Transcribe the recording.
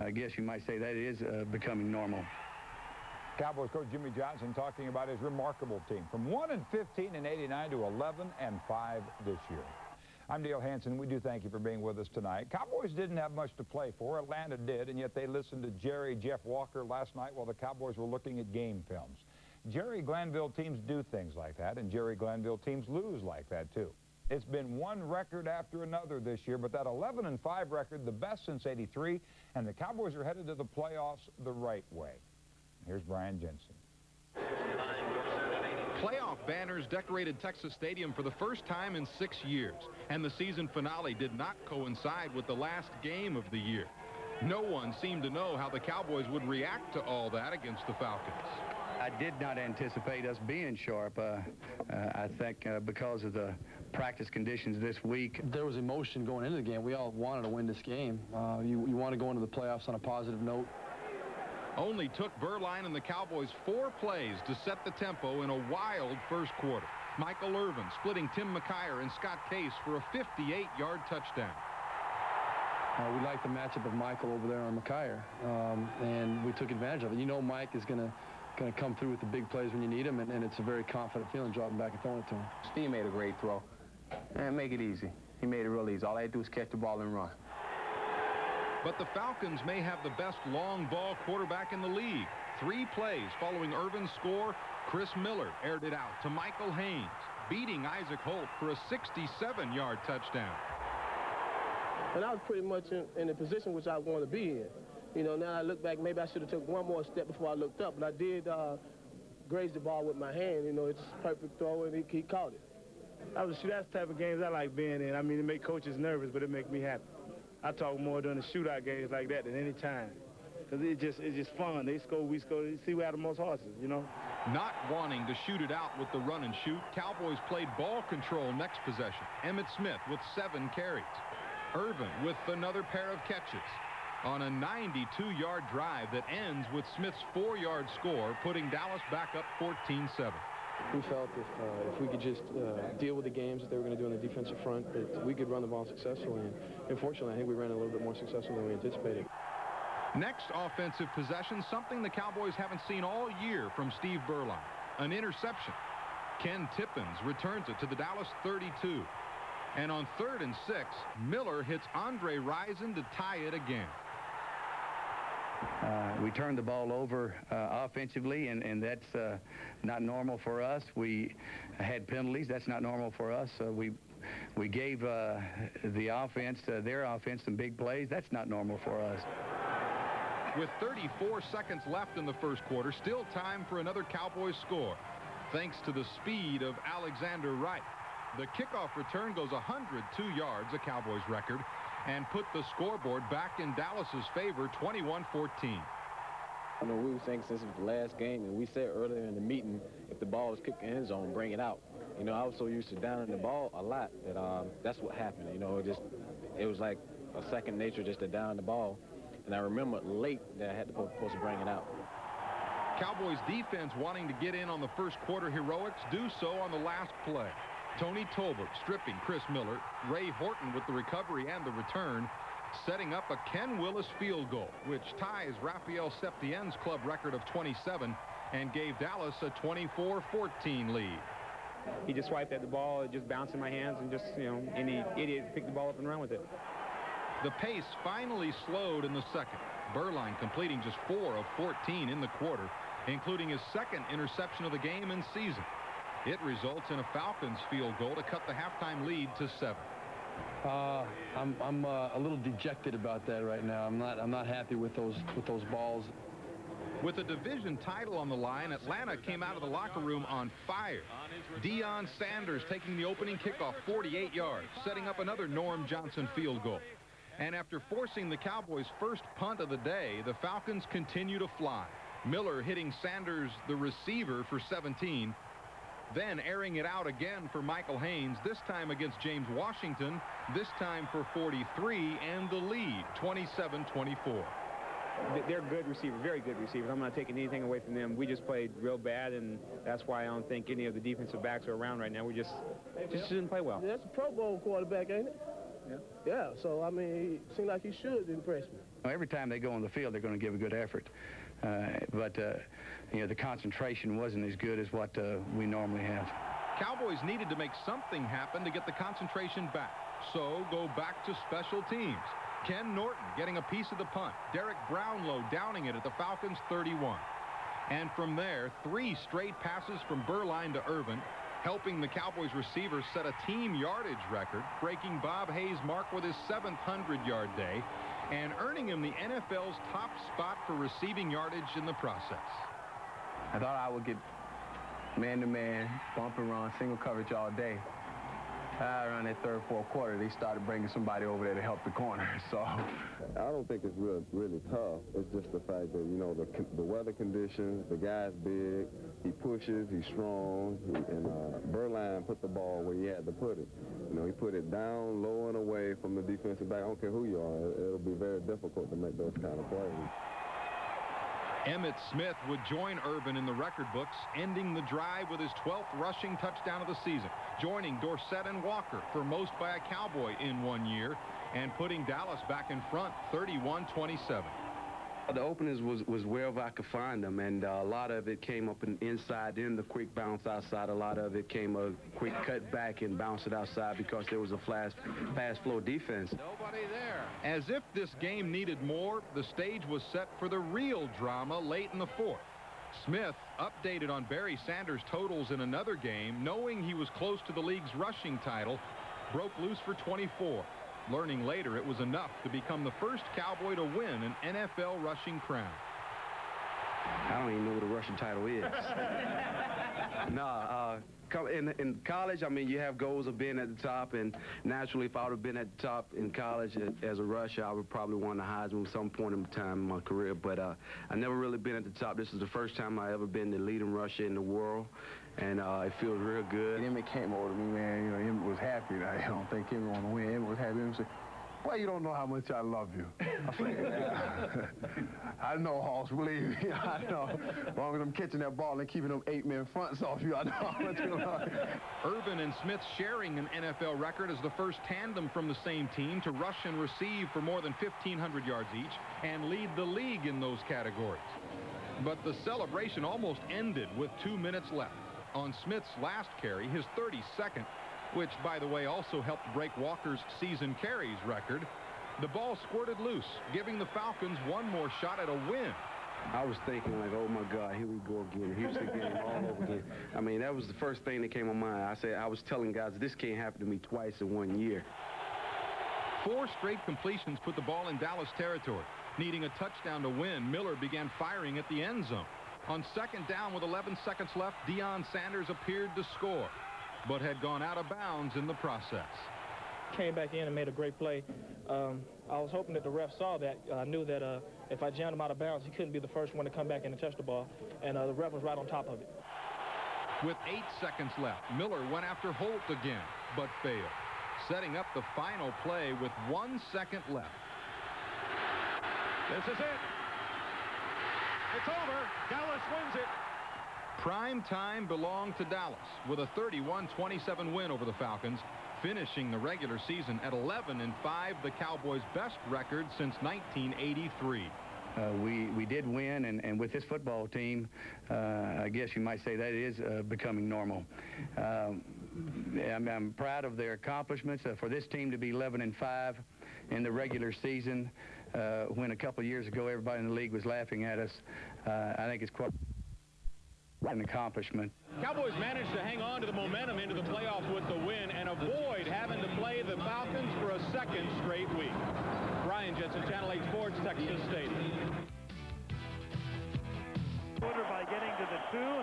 I guess you might say that is becoming normal. Cowboys coach Jimmy Johnston talking about his remarkable team from 1-15 in '89 to 11-5 this year. I'm Dale Hansen. We do thank you for being with us tonight. Cowboys didn't have much to play for. Atlanta did, and yet they listened to Jeff Walker last night while the Cowboys were looking at game films. Glanville teams do things like that, and Glanville teams lose like that, too. It's been one record after another this year, but that 11-5 record, the best since '83, and the Cowboys are headed to the playoffs the right way. Here's Brian Jensen. Playoff banners decorated Texas Stadium for the first time in 6 years, and the season finale did not coincide with the last game of the year. No one seemed to know how the Cowboys would react to all that against the Falcons. I did not anticipate us being sharp. I think because of the practice conditions this week. There was emotion going into the game. We all wanted to win this game. You want to go into the playoffs on a positive note. Only took Berline and the Cowboys 4 plays to set the tempo in a wild first quarter. Michael Irvin splitting Tim McKyer and Scott Case for a 58-yard touchdown. We liked the matchup of Michael over there on McKyer, and we took advantage of it. You know Mike is going to come through with the big plays when you need him, and it's a very confident feeling dropping back and throwing it to him. Steve made a great throw, and make it easy. He made it real easy. All I had to do was catch the ball and run. But the Falcons may have the best long ball quarterback in the league. 3 plays following Irvin's score, Chris Miller aired it out to Michael Haynes, beating Isaac Holt for a 67-yard touchdown. And I was pretty much in the position which I wanted to be in. You know, now I look back, maybe I should have took one more step before I looked up, but I did graze the ball with my hand. You know, it's a perfect throw, and he caught it. That's the type of games I like being in. I mean, it make coaches nervous, but it make me happy. I talk more during the shootout games like that than any time, because it's just fun. They score, we score. You see, we have the most horses, you know. Not wanting to shoot it out with the run and shoot, Cowboys played ball control next possession. Emmitt Smith with 7 carries. Irvin with another pair of catches on a 92-yard drive that ends with Smith's 4-yard score, putting Dallas back up 14-7. We felt if we could just deal with the games that they were going to do on the defensive front, that we could run the ball successfully. And unfortunately, I think we ran a little bit more successful than we anticipated. Next offensive possession, something the Cowboys haven't seen all year from Steve Berline. An interception. Ken Tippins returns it to the Dallas 32. And on 3rd and 6, Miller hits Andre Rison to tie it again. We turned the ball over offensively, and that's not normal for us. We had penalties. That's not normal for us. We gave the offense, their offense, some big plays. That's not normal for us. With 34 seconds left in the first quarter, still time for another Cowboys score, thanks to the speed of Alexander Wright. The kickoff return goes 102 yards, a Cowboys record, and put the scoreboard back in Dallas's favor, 21-14. You know, we were saying since the last game, and we said earlier in the meeting, if the ball was kicked in the end zone, bring it out. You know, I was so used to downing the ball a lot that that's what happened. You know, it was like a second nature just to down the ball. And I remember late that I had to supposed to bring it out. Cowboys defense wanting to get in on the first quarter heroics, do so on the last play. Tony Tolbert stripping Chris Miller, Ray Horton with the recovery and the return, setting up a Ken Willis field goal, which ties Rafael Septien's club record of 27 and gave Dallas a 24-14 lead. He just swiped at the ball, it just bounced in my hands, and just, you know, any idiot picked the ball up and ran with it. The pace finally slowed in the second. Berline completing just 4 of 14 in the quarter, including his 2nd interception of the game and season. It results in a Falcons field goal to cut the halftime lead to 7. I'm a little dejected about that right now. I'm not happy with those balls. With the division title on the line, Atlanta came out of the locker room on fire. Deion Sanders taking the opening kickoff 48 yards, setting up another Norm Johnson field goal. And after forcing the Cowboys' first punt of the day, the Falcons continue to fly. Miller hitting Sanders, the receiver, for 17. Then airing it out again for Michael Haynes, this time against James Washington, this time for 43, and the lead, 27-24. They're good receivers, very good receivers. I'm not taking anything away from them. We just played real bad, and that's why I don't think any of the defensive backs are around right now. We just didn't play well. That's a Pro Bowl quarterback, ain't it? Yeah, so, I mean, it seemed like he should impress me. Every time they go on the field, they're going to give a good effort. But you know, the concentration wasn't as good as what we normally have. Cowboys needed to make something happen to get the concentration back. So go back to special teams. Ken Norton getting a piece of the punt. Derek Brownlow downing it at the Falcons' 31. And from there, 3 straight passes from Burline to Irvin, helping the Cowboys receivers set a team yardage record, breaking Bob Hayes' mark with his 7th 100-yard day, and earning him the NFL's top spot for receiving yardage in the process. I thought I would get man-to-man, bump and run, single coverage all day. Around that third, fourth quarter, they started bringing somebody over there to help the corner. So I don't think it's really tough. It's just the fact that, you know, the weather conditions, the guy's big, he pushes, he's strong, and Burline put the ball where he had to put it. You know, he put it down, low and away from the defensive back. I don't care who you are. It'll be very difficult to make those kind of plays. Emmitt Smith would join Irvin in the record books, ending the drive with his 12th rushing touchdown of the season, joining Dorsett and Walker for most by a Cowboy in one year, and putting Dallas back in front 31-27. The openings was wherever I could find them, and a lot of it came up inside, then the quick bounce outside. A lot of it came a quick cut back and bounce it outside because there was a fast flow defense. Nobody there. As if this game needed more, the stage was set for the real drama late in the 4th. Smith, updated on Barry Sanders' totals in another game, knowing he was close to the league's rushing title, broke loose for 24. Learning later it was enough to become the first Cowboy to win an NFL rushing crown. I don't even know what a rushing title is. In college, I mean, you have goals of being at the top, and naturally, if I would have been at the top in college as a rusher, I would probably won the Heisman at some point in time in my career, but I never really been at the top. This is the first time I ever been the leading rusher in the world, and it feels real good. Emmitt came over to me, man. You know, Emmitt was happy. I don't think Emmitt wanted to win. Emmitt was happy. Emmitt said, "Well, you don't know how much I love you." I said, I know, Hoss, believe me. I know. As long as I'm catching that ball and keeping them 8-man fronts off you, I know how much you love you. Irvin and Smith sharing an NFL record as the first tandem from the same team to rush and receive for more than 1,500 yards each and lead the league in those categories. But the celebration almost ended with 2 minutes left. On Smith's last carry, his 32nd, which, by the way, also helped break Walker's season carries record, the ball squirted loose, giving the Falcons one more shot at a win. I was thinking, like, oh, my God, here we go again. Here's the game all over again. I mean, that was the first thing that came to mind. I was telling guys, this can't happen to me twice in 1 year. 4 straight completions put the ball in Dallas territory. Needing a touchdown to win, Miller began firing at the end zone. On 2nd down with 11 seconds left, Deion Sanders appeared to score, but had gone out of bounds in the process. Came back in and made a great play. I was hoping that the ref saw that. I knew that if I jammed him out of bounds, he couldn't be the first one to come back in and touch the ball, and the ref was right on top of it. With 8 seconds left, Miller went after Holt again, but failed, setting up the final play with 1 second left. This is it. It's over. Dallas wins it. Prime time belonged to Dallas with a 31-27 win over the Falcons, finishing the regular season at 11-5, the Cowboys' best record since 1983. We did win, and with this football team, I guess you might say that is becoming normal. I'm proud of their accomplishments. For this team to be 11-5 in the regular season, when a couple of years ago everybody in the league was laughing at us, I think it's quite an accomplishment. Cowboys managed to hang on to the momentum into the playoffs with the win and avoid having to play the Falcons for a 2nd straight week. Brian Jensen, Channel 8 Sports, Texas Stadium. By getting to the 2.